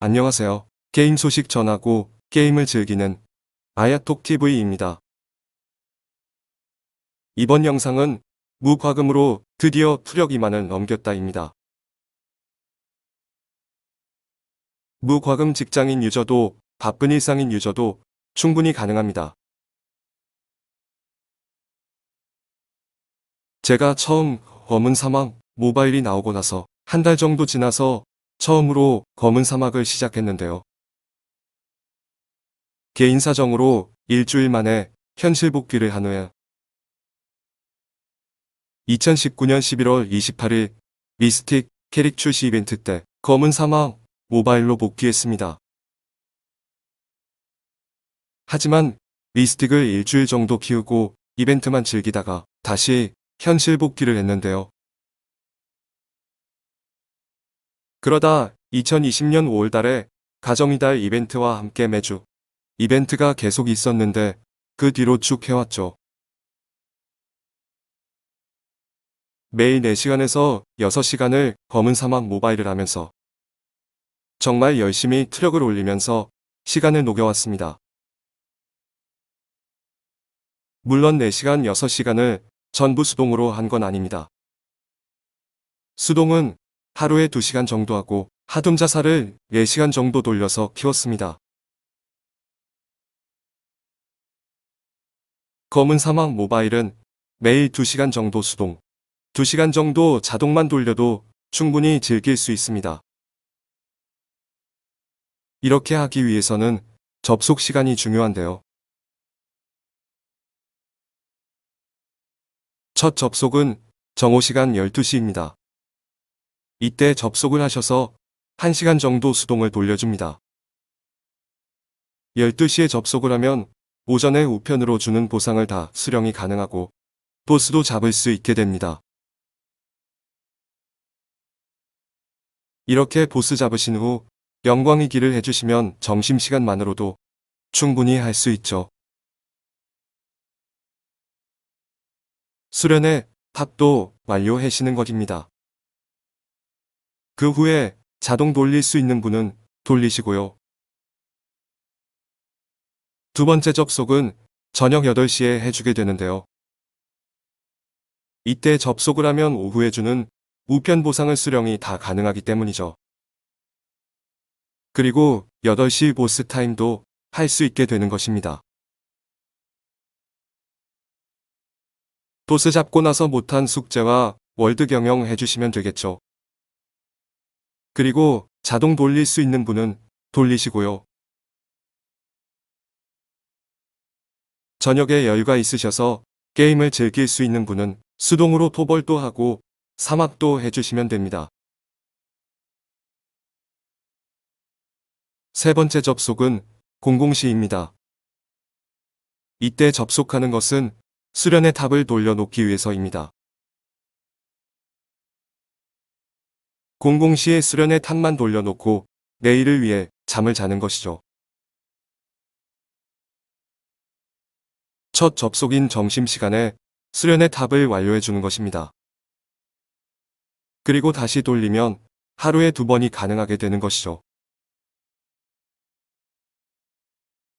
안녕하세요. 게임 소식 전하고 게임을 즐기는 아야톡TV입니다. 이번 영상은 무과금으로 드디어 투력 2만을 넘겼다입니다. 무과금 직장인 유저도 바쁜 일상인 유저도 충분히 가능합니다. 제가 처음 검은 사막 모바일이 나오고 나서 한 달 정도 지나서 처음으로 검은 사막을 시작했는데요. 개인 사정으로 일주일 만에 현실 복귀를 한 후에 2019년 11월 28일 미스틱 캐릭 출시 이벤트 때 검은 사막 모바일로 복귀했습니다. 하지만 미스틱을 일주일 정도 키우고 이벤트만 즐기다가 다시 현실 복귀를 했는데요. 그러다 2020년 5월 달에 가정이달 이벤트와 함께 매주 이벤트가 계속 있었는데 그 뒤로 쭉 해왔죠. 매일 4시간에서 6시간을 검은 사막 모바일을 하면서 정말 열심히 트력을 올리면서 시간을 녹여왔습니다. 물론 4시간, 6시간을 전부 수동으로 한 건 아닙니다. 수동은 하루에 2시간 정도 하고 하둠 자사를 4시간 정도 돌려서 키웠습니다. 검은 사막 모바일은 매일 2시간 정도 수동, 2시간 정도 자동만 돌려도 충분히 즐길 수 있습니다. 이렇게 하기 위해서는 접속 시간이 중요한데요. 첫 접속은 정오시간 12시입니다. 이때 접속을 하셔서 1시간 정도 수동을 돌려줍니다. 12시에 접속을 하면 오전에 우편으로 주는 보상을 다 수령이 가능하고 보스도 잡을 수 있게 됩니다. 이렇게 보스 잡으신 후 영광의 길을 해주시면 점심시간만으로도 충분히 할 수 있죠. 수련회 탑도 완료하시는 것입니다. 그 후에 자동 돌릴 수 있는 분은 돌리시고요. 두 번째 접속은 저녁 8시에 해주게 되는데요. 이때 접속을 하면 오후에 주는 우편 보상을 수령이 다 가능하기 때문이죠. 그리고 8시 보스 타임도 할 수 있게 되는 것입니다. 보스 잡고 나서 못한 숙제와 월드 경영 해주시면 되겠죠. 그리고 자동 돌릴 수 있는 분은 돌리시고요. 저녁에 여유가 있으셔서 게임을 즐길 수 있는 분은 수동으로 토벌도 하고 사막도 해주시면 됩니다. 세 번째 접속은 공공시입니다. 이때 접속하는 것은 수련의 탑을 돌려놓기 위해서입니다. 공공시에 수련의 탑만 돌려놓고 내일을 위해 잠을 자는 것이죠. 첫 접속인 점심시간에 수련의 탑을 완료해 주는 것입니다. 그리고 다시 돌리면 하루에 2번이 가능하게 되는 것이죠.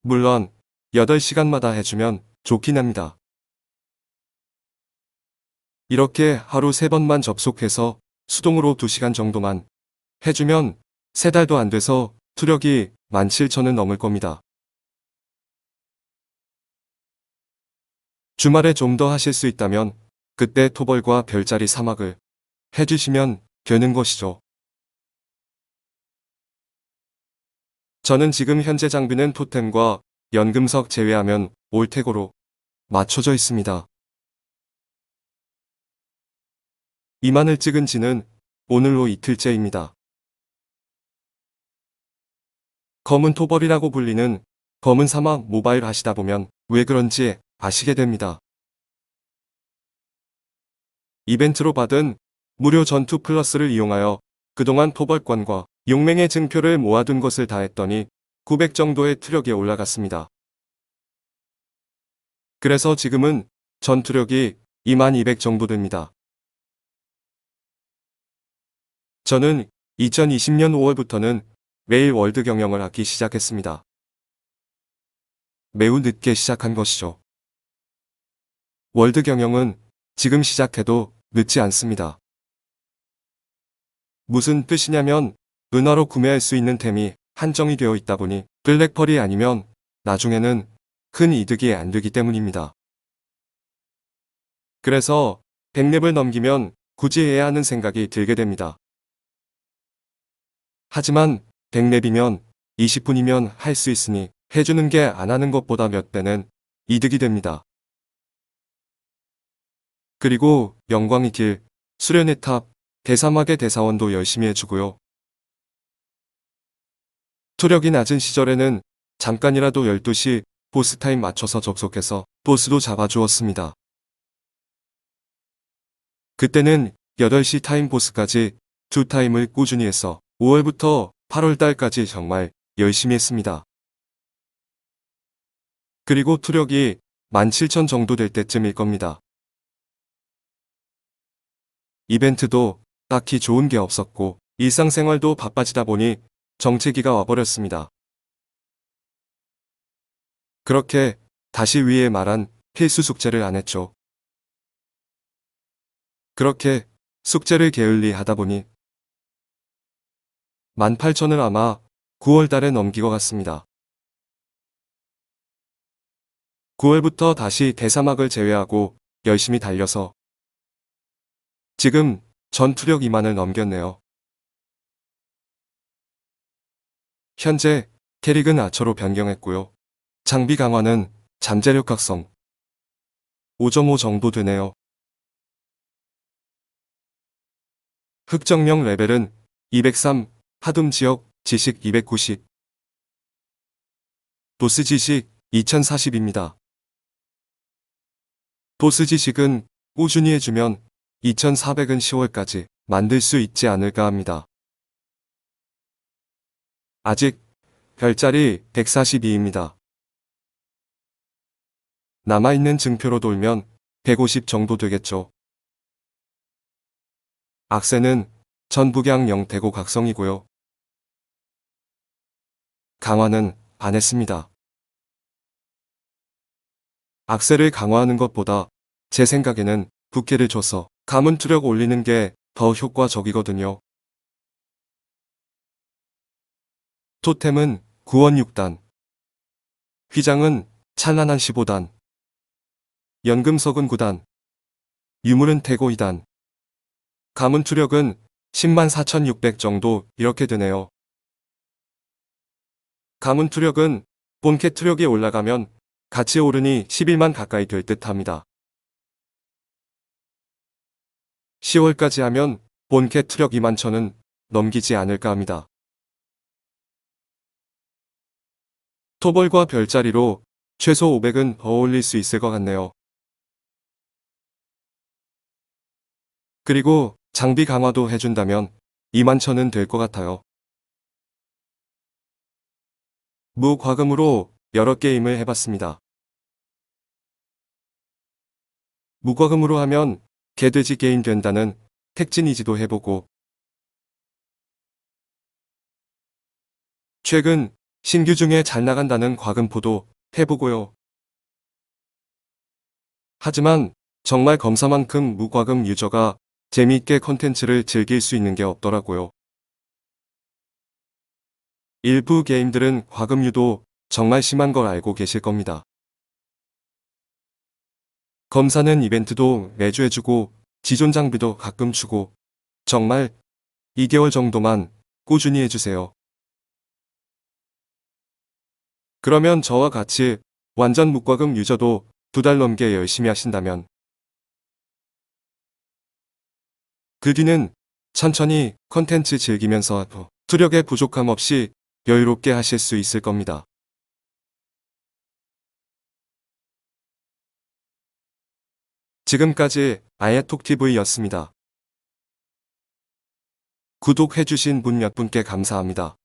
물론 8시간마다 해주면 좋긴 합니다. 이렇게 하루 3번만 접속해서 수동으로 2시간 정도만 해주면 3달도 안 돼서 투력이 17,000은 넘을 겁니다. 주말에 좀 더 하실 수 있다면 그때 토벌과 별자리 사막을 해주시면 되는 것이죠. 저는 지금 현재 장비는 토템과 연금석 제외하면 올테고로 맞춰져 있습니다. 2만을 찍은 지는 오늘로 이틀째입니다. 검은 토벌이라고 불리는 검은 사막 모바일 하시다 보면 왜 그런지 아시게 됩니다. 이벤트로 받은 무료 전투 플러스를 이용하여 그동안 토벌권과 용맹의 증표를 모아둔 것을 다 했더니 900 정도의 투력이 올라갔습니다. 그래서 지금은 전투력이 2200 정도 됩니다. 저는 2020년 5월부터는 매일 월드 경영을 하기 시작했습니다. 매우 늦게 시작한 것이죠. 월드 경영은 지금 시작해도 늦지 않습니다. 무슨 뜻이냐면 은화로 구매할 수 있는 템이 한정이 되어 있다 보니 블랙펄이 아니면 나중에는 큰 이득이 안 되기 때문입니다. 그래서 100렙을 넘기면 굳이 해야 하는 생각이 들게 됩니다. 하지만 100렙이면 20분이면 할 수 있으니 해주는 게 안 하는 것보다 몇 배는 이득이 됩니다. 그리고 영광의 길, 수련의 탑, 대사막의 대사원도 열심히 해주고요. 투력이 낮은 시절에는 잠깐이라도 12시 보스타임 맞춰서 접속해서 보스도 잡아주었습니다. 그때는 8시 타임 보스까지 2타임을 꾸준히 해서 5월부터 8월달까지 정말 열심히 했습니다. 그리고 투력이 17,000 정도 될 때쯤일 겁니다. 이벤트도 딱히 좋은 게 없었고 일상생활도 바빠지다 보니 정체기가 와버렸습니다. 그렇게 다시 위에 말한 필수 숙제를 안 했죠. 그렇게 숙제를 게을리 하다 보니 18,000을 아마 9월 달에 넘긴 것 같습니다. 9월부터 다시 대사막을 제외하고 열심히 달려서 지금 전투력 2만을 넘겼네요. 현재 캐릭은 아처로 변경했고요. 장비 강화는 잠재력 각성 5.5 정도 되네요. 흑정령 레벨은 203, 하둠 지역 지식 290, 보스 지식 2040입니다. 보스 지식은 꾸준히 해주면 2400은 10월까지 만들 수 있지 않을까 합니다. 아직 별자리 142입니다. 남아있는 증표로 돌면 150 정도 되겠죠. 악세는 전북양 영태고 각성이고요. 강화는 안 했습니다. 악세를 강화하는 것보다 제 생각에는 부캐를 줘서 가문 투력 올리는 게 더 효과적이거든요. 토템은 구원 6단, 휘장은 찬란한 15단, 연금석은 9단, 유물은 태고 2단, 가문 투력은 104,600 정도 이렇게 되네요. 가문 투력은 본캐 투력이 올라가면 같이 오르니 11만 가까이 될 듯 합니다. 10월까지 하면 본캐 투력 21,000은 넘기지 않을까 합니다. 토벌과 별자리로 최소 500은 더 올릴 수 있을 것 같네요. 그리고 장비 강화도 해준다면 21,000은 될 것 같아요. 무과금으로 여러 게임을 해봤습니다. 무과금으로 하면 개돼지 게임 된다는 택진이지도 해보고 최근 신규 중에 잘 나간다는 과금포도 해보고요. 하지만 정말 검사만큼 무과금 유저가 재미있게 컨텐츠를 즐길 수 있는 게 없더라고요. 일부 게임들은 과금 유도 정말 심한 걸 알고 계실 겁니다. 검사는 이벤트도 매주 해주고 지존 장비도 가끔 주고 정말 2개월 정도만 꾸준히 해주세요. 그러면 저와 같이 완전 무과금 유저도 2달 넘게 열심히 하신다면 그 뒤는 천천히 컨텐츠 즐기면서 투력의 부족함 없이 여유롭게 하실 수 있을 겁니다. 지금까지 아예톡TV였습니다. 구독해주신 분 몇 분께 감사합니다.